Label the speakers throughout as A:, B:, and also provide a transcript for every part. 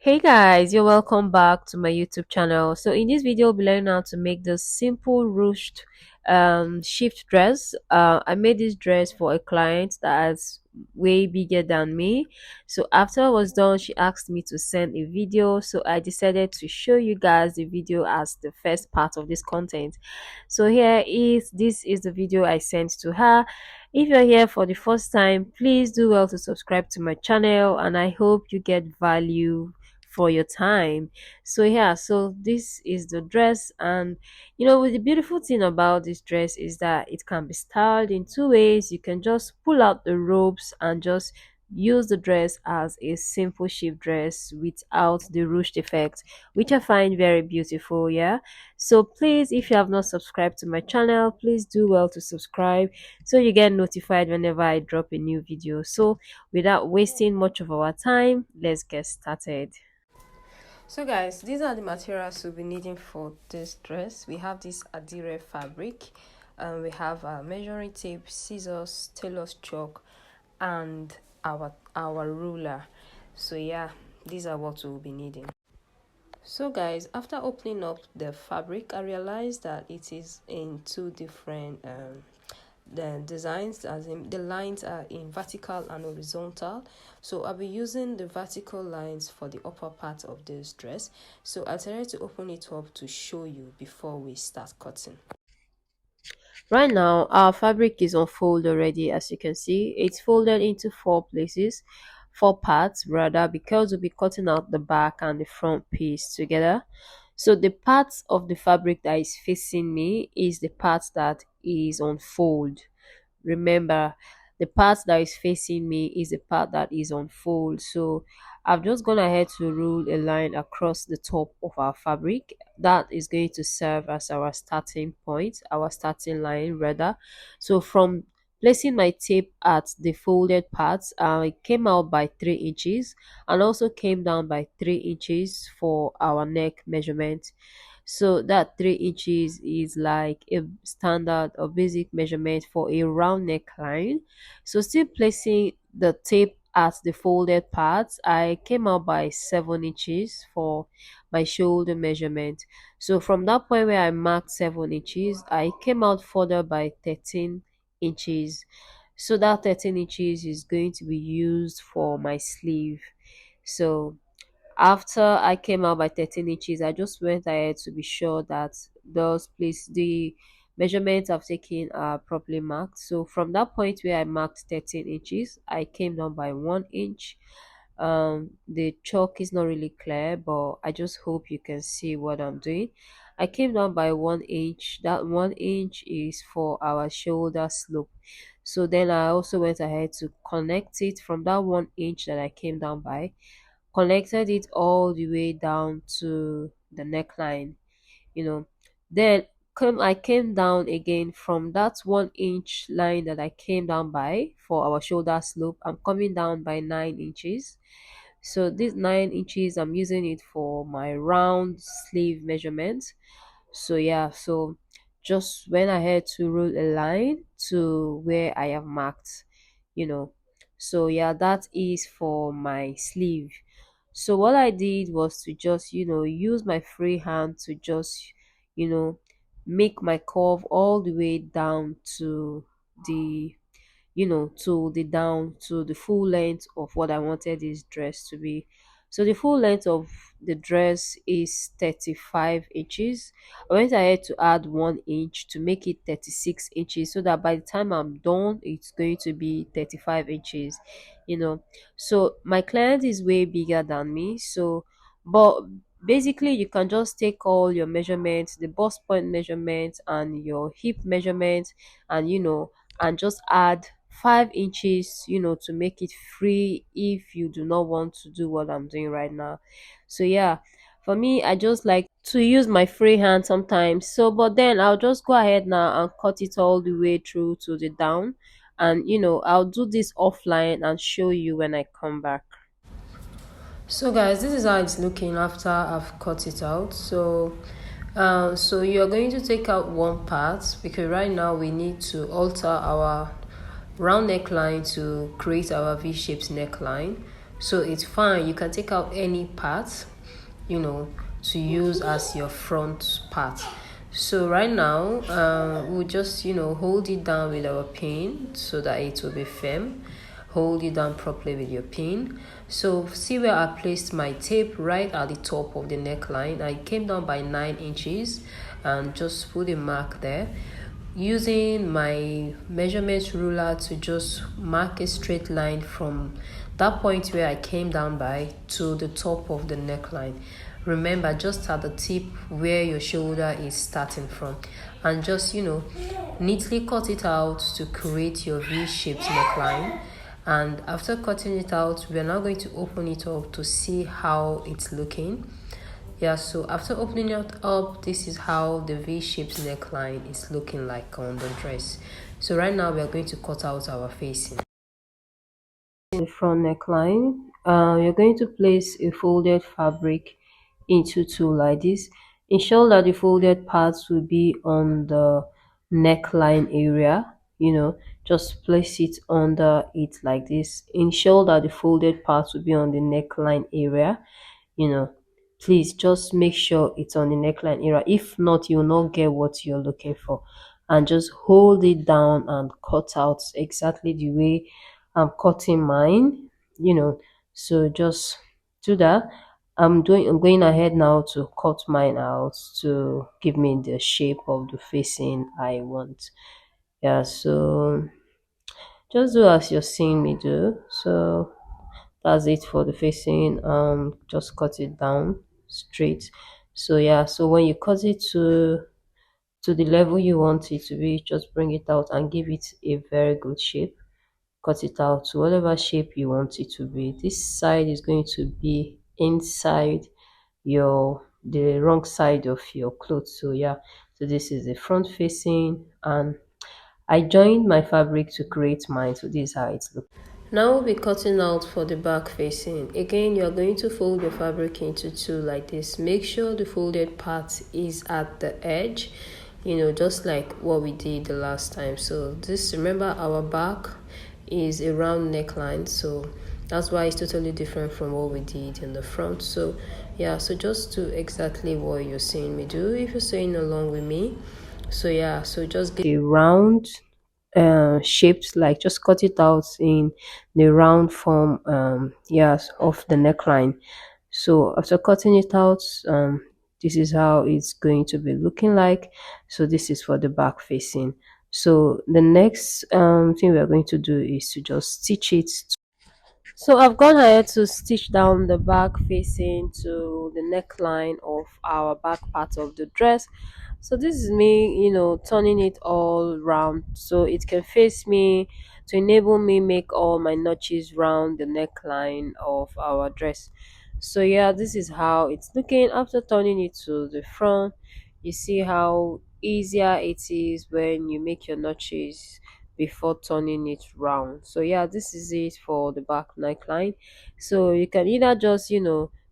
A: Hey guys, you're welcome back to my YouTube channel. So in this video, we'll be learning how to make this simple ruched shift dress. I made this dress for a client that is way bigger than me. So after I was done, she asked me to send a video. So I decided to show you guys the video as the first part of this content. So this is the video I sent to her. If you're here for the first time, please do well to subscribe to my channel, and I hope you get value for your time. So this is the dress, and the beautiful thing about this dress is that it can be styled in two ways. You can just pull out the ropes and just use the dress as a simple shape dress without the ruched effect, which I find very beautiful. Yeah, so please, if you have not subscribed to my channel, please do well to subscribe so you get notified whenever I drop a new video. So without wasting much of our time, let's get started. So guys, these are the materials we'll be needing for this dress. We have this adire fabric, and we have measuring tape, scissors, tailor's chalk, and our ruler. So yeah, these are what we'll be needing. So guys, after opening up the fabric, I realized that it is in two different the designs, as in the lines are in vertical and horizontal. So I'll be using the vertical lines for the upper part of this dress. So I decided to open it up to show you before we start cutting. Right now our fabric is unfolded already. As you can see, it's folded into four parts rather, because we'll be cutting out the back and the front piece together. So the part of the fabric that is facing me is the part that is unfold. Remember, the part that is facing me is the part that is on fold. So I've just gone ahead to rule a line across the top of our fabric that is going to serve as our starting point, our starting line rather. So from placing my tape at the folded parts, I came out by 3 inches and also came down by 3 inches for our neck measurement. So that 3 inches is like a standard or basic measurement for a round neckline. So still placing the tape at the folded parts, I came out by 7 inches for my shoulder measurement. So from that point where I marked 7 inches, I came out further by 13 inches. So that 13 inches is going to be used for my sleeve. So after I came out by 13 inches, I just went ahead to be sure that the measurements I've taken are properly marked. So from that point where I marked 13 inches, I came down by 1 inch. The chalk is not really clear, but I just hope you can see what I'm doing. I came down by 1 inch. That 1 inch is for our shoulder slope. So then I also went ahead to connect it from that 1 inch that I came down by, connected it all the way down to the neckline. you know then I came down again from that 1 inch line that I came down by for our shoulder slope. I'm coming down by 9 inches. So this 9 inches, I'm using it for my round sleeve measurement. So yeah, so just went ahead to rule a line to where I have marked you know so yeah, that is for my sleeve. So what I did was to just use my free hand to just you know make my curve all the way down to the down to the full length of what I wanted this dress to be. So the full length of the dress is 35 inches. I went ahead to add 1 inch to make it 36 inches, so that by the time I'm done, it's going to be 35 inches. You know, so my client is way bigger than me. So, but basically, you can just take all your measurements, the bust point measurements, and your hip measurements, and and just add 5 inches to make it free if you do not want to do what I'm doing right now. So yeah, for me, I just like to use my free hand sometimes. So but then I'll just go ahead now and cut it all the way through to the down, and I'll do this offline and show you when I come back. So guys, this is how it's looking after I've cut it out. So you're going to take out one part, because right now we need to alter our round neckline to create our V-shaped neckline. So it's fine, you can take out any part, you know, to use as your front part. So right now, we'll just, hold it down with our pin so that it will be firm. Hold it down properly with your pin. So see where I placed my tape right at the top of the neckline. I came down by 9 inches and just put a mark there, using my measurement ruler to just mark a straight line from that point where I came down by to the top of the neckline. Remember, just at the tip where your shoulder is starting from, and just neatly cut it out to create your V-shaped neckline. And after cutting it out, we are now going to open it up to see how it's looking. Yeah, so after opening it up, this is how the V-shaped neckline is looking like on the dress. So right now we are going to cut out our facing. The front neckline, you're going to place a folded fabric into two like this. Ensure that the folded parts will be on the neckline area. Just place it under it like this. Ensure that the folded parts will be on the neckline area. you know Please just make sure it's on the neckline area. If not, you'll not get what you're looking for. And just hold it down and cut out exactly the way I'm cutting mine. So just do that. I'm going ahead now to cut mine out to give me the shape of the facing I want. Yeah, so just do as you're seeing me do. So that's it for the facing. Just cut it down straight. So yeah, so when you cut it to the level you want it to be, just bring it out and give it a very good shape. Cut it out to whatever shape you want it to be. This side is going to be inside the wrong side of your clothes. So yeah, so this is the front facing, and I joined my fabric to create mine. So this is how it looks. Now we'll be cutting out for the back facing. Again, you are going to fold your fabric into two like this. Make sure the folded part is at the edge, just like what we did the last time. So this, remember, our back is a round neckline, so that's why it's totally different from what we did in the front. So yeah, so just do exactly what you're seeing me do if you're saying along with me. So yeah, so just get a round shaped, like just cut it out in the round form, yes, of the neckline. So after cutting it out, this is how it's going to be looking like. So this is for the back facing. So the next thing we are going to do is to just stitch it. So I've gone ahead to stitch down the back facing to the neckline of our back part of the dress. So this is me, turning it all round so it can face me, to enable me make all my notches round the neckline of our dress. So yeah, this is how it's looking after turning it to the front. You see how easier it is when you make your notches before turning it round. So yeah, this is it for the back neckline. So you can either just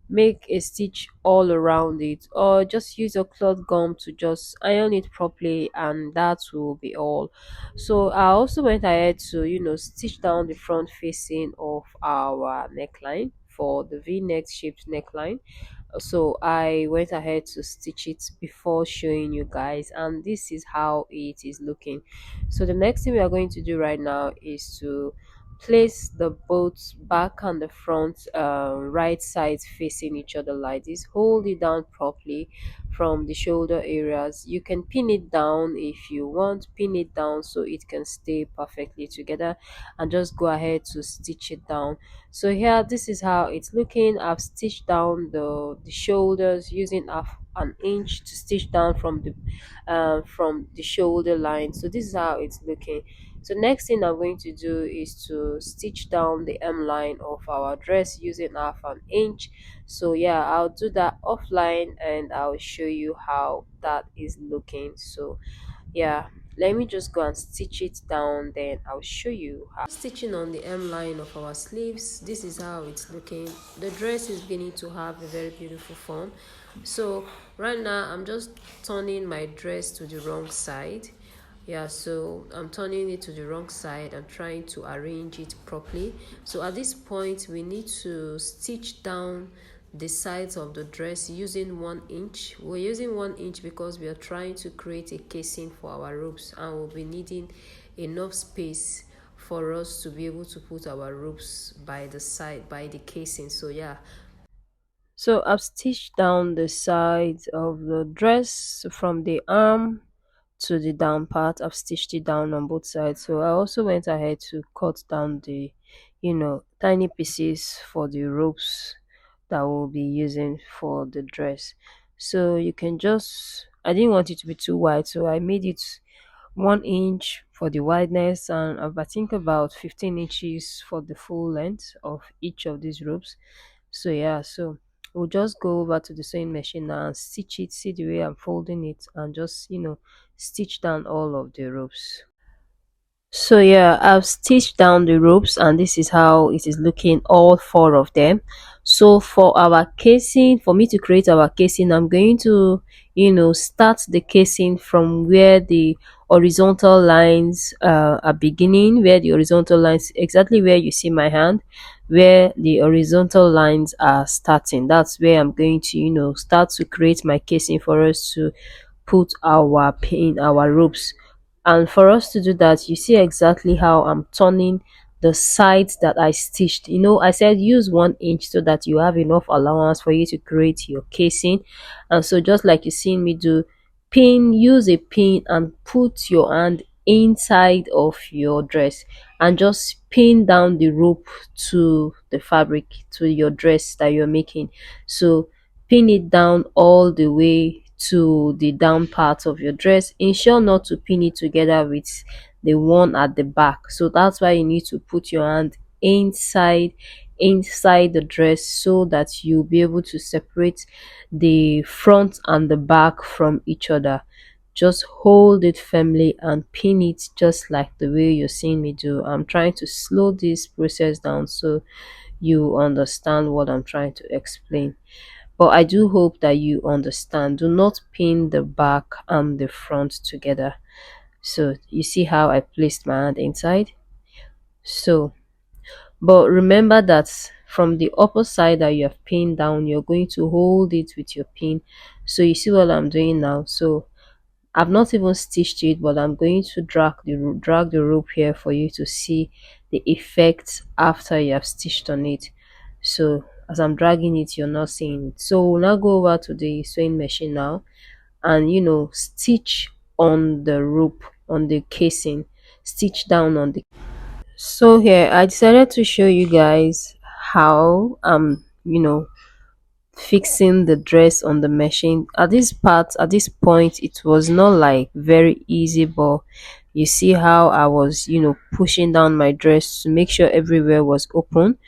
A: make a stitch all around it, or just use your cloth gum to just iron it properly, and that will be all. So I also went ahead to stitch down the front facing of our neckline for the v-neck shaped neckline. So I went ahead to stitch it before showing you guys, and this is how it is looking. So the next thing we are going to do right now is to place the both back and the front right sides facing each other like this. Hold it down properly from the shoulder areas. You can pin it down if you want. Pin it down so it can stay perfectly together, and just go ahead to stitch it down. So here, this is how it's looking. I've stitched down the shoulders using half an inch to stitch down from the shoulder line. So this is how it's looking. So next thing I'm going to do is to stitch down the M line of our dress using half an inch. So yeah, I'll do that offline and I'll show you how that is looking. So yeah, let me just go and stitch it down, then I'll show you how. Stitching on the M line of our sleeves, this is how it's looking. The dress is beginning to have a very beautiful form. So right now I'm just turning my dress to the wrong side, Yeah, so I'm turning it to the wrong side and trying to arrange it properly. So at this point we need to stitch down the sides of the dress using 1 inch. We're using 1 inch because we are trying to create a casing for our ropes, and we'll be needing enough space for us to be able to put our ropes by the side, by the casing. So yeah, so I've stitched down the sides of the dress from the arm to the down part. I've stitched it down on both sides. So I also went ahead to cut down the, tiny pieces for the ropes that we'll be using for the dress. So you can just, I didn't want it to be too wide, so I made it 1 inch for the wideness, and I think about 15 inches for the full length of each of these ropes. So yeah, so we'll just go over to the sewing machine now and stitch it. See the way I'm folding it, and just stitch down all of the ropes. So yeah, I've stitched down the ropes, and this is how it is looking, all four of them. So for our casing, for me to create our casing, I'm going to start the casing from where the horizontal lines are beginning, where the horizontal lines, exactly where you see my hand, where the horizontal lines are starting. That's where I'm going to start to create my casing for us to put our pin, our ropes. And for us to do that, you see exactly how I'm turning the sides that I stitched. I said use 1 inch so that you have enough allowance for you to create your casing. And so just like you seen me do, use a pin and put your hand inside of your dress and just pin down the rope to the fabric, to your dress that you're making. So pin it down all the way to the down part of your dress. Ensure not to pin it together with the one at the back. So that's why you need to put your hand inside the dress so that you'll be able to separate the front and the back from each other. Just hold it firmly and pin it just like the way you're seeing me do. I'm trying to slow this process down so you understand what I'm trying to explain. But I do hope that you understand. Do not pin the back and the front together. So you see how I placed my hand inside? So, but remember that from the upper side that you have pinned down, you're going to hold it with your pin. So you see what I'm doing now? So I've not even stitched it, but I'm going to drag the rope here for you to see the effect after you have stitched on it. So as I'm dragging it, you're not seeing it. So we'll now go over to the sewing machine now and stitch on the rope, on the casing, stitch down on the. So here I decided to show you guys how fixing the dress on the machine. At this part, at this point, it was not like very easy, but you see how I was pushing down my dress to make sure everywhere was open.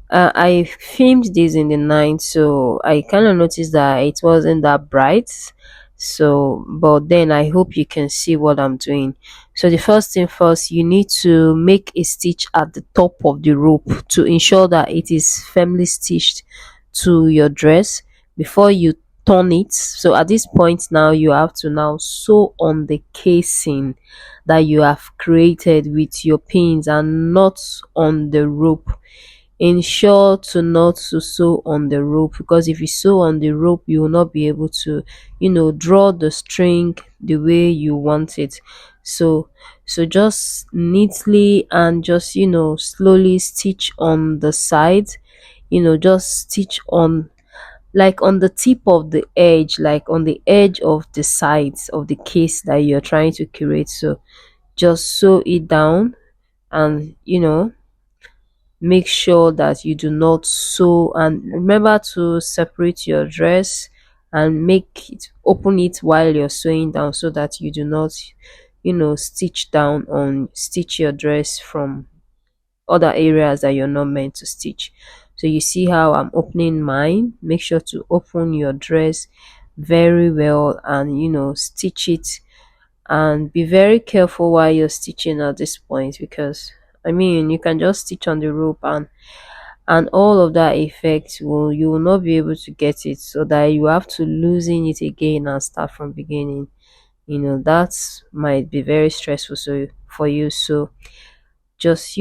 A: I filmed this in the night, so I kind of noticed that it wasn't that bright. So, but then I hope you can see what I'm doing. So the first thing first, you need to make a stitch at the top of the rope to ensure that it is firmly stitched to your dress before you turn it. So at this point now, you have to now sew on the casing that you have created with your pins and not on the rope. Ensure to not to sew on the rope, because if you sew on the rope you will not be able to draw the string the way you want it. So just neatly and just slowly stitch on the sides. Just stitch on, like on the tip of the edge, like on the edge of the sides of the case that you're trying to create. So just sew it down, and make sure that you do not sew, and remember to separate your dress and make it, open it while you're sewing down, so that you do not stitch your dress from other areas that you're not meant to stitch. So you see how I'm opening mine. Make sure to open your dress very well and stitch it, and be very careful while you're stitching at this point, because I mean you can just stitch on the rope and all of that effect you will not be able to get it, so that you have to loosen it again and start from beginning. That might be very stressful for you. So just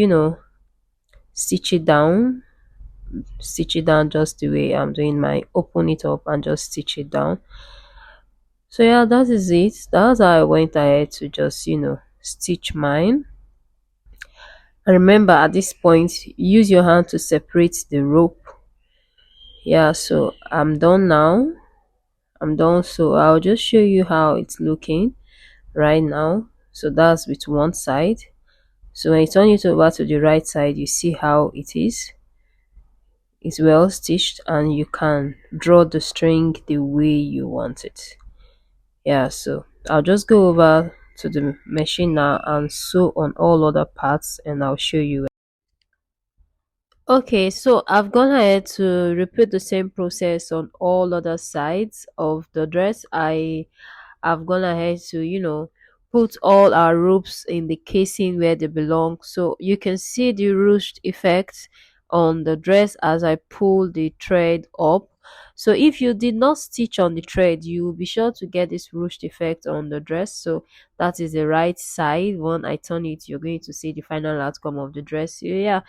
A: stitch it down, just the way I'm doing my, open it up and just stitch it down. So yeah, that is it. That's how I went ahead to just stitch mine. And remember, at this point, use your hand to separate the rope. Yeah, so I'm done now. I'm done. So I'll just show you how it's looking right now. So that's with one side. So when you turn it over to the right side, you see how it is. It's well stitched and you can draw the string the way you want it. Yeah, so I'll just go over to the machine now and sew on all other parts, and I'll show you. Okay, so I've gone ahead to repeat the same process on all other sides of the dress. I've gone ahead to, put all our ropes in the casing where they belong. So you can see the ruched effect on the dress as I pull the thread up. So if you did not stitch on the thread, you will be sure to get this ruched effect on the dress. So that is the right side. When I turn it, you're going to see the final outcome of the dress. So yeah,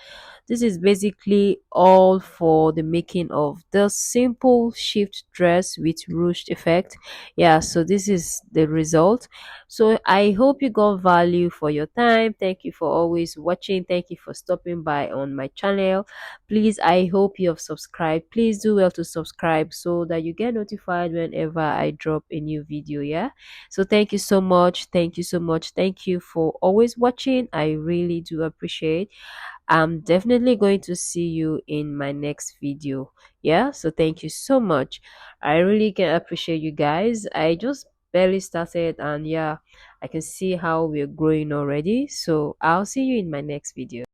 A: this is basically all for the making of the simple shift dress with ruched effect. Yeah, so this is the result. So I hope you got value for your time. Thank you for always watching. Thank you for stopping by on my channel. Please, I hope you have subscribed. Please do well to subscribe so that you get notified whenever I drop a new video. Yeah, so thank you so much. Thank you so much. Thank you for always watching. I really do appreciate. I'm definitely going to see you in my next video. Yeah, so thank you so much. I really can appreciate you guys. I just barely started, and yeah, I can see how we're growing already. So I'll see you in my next video.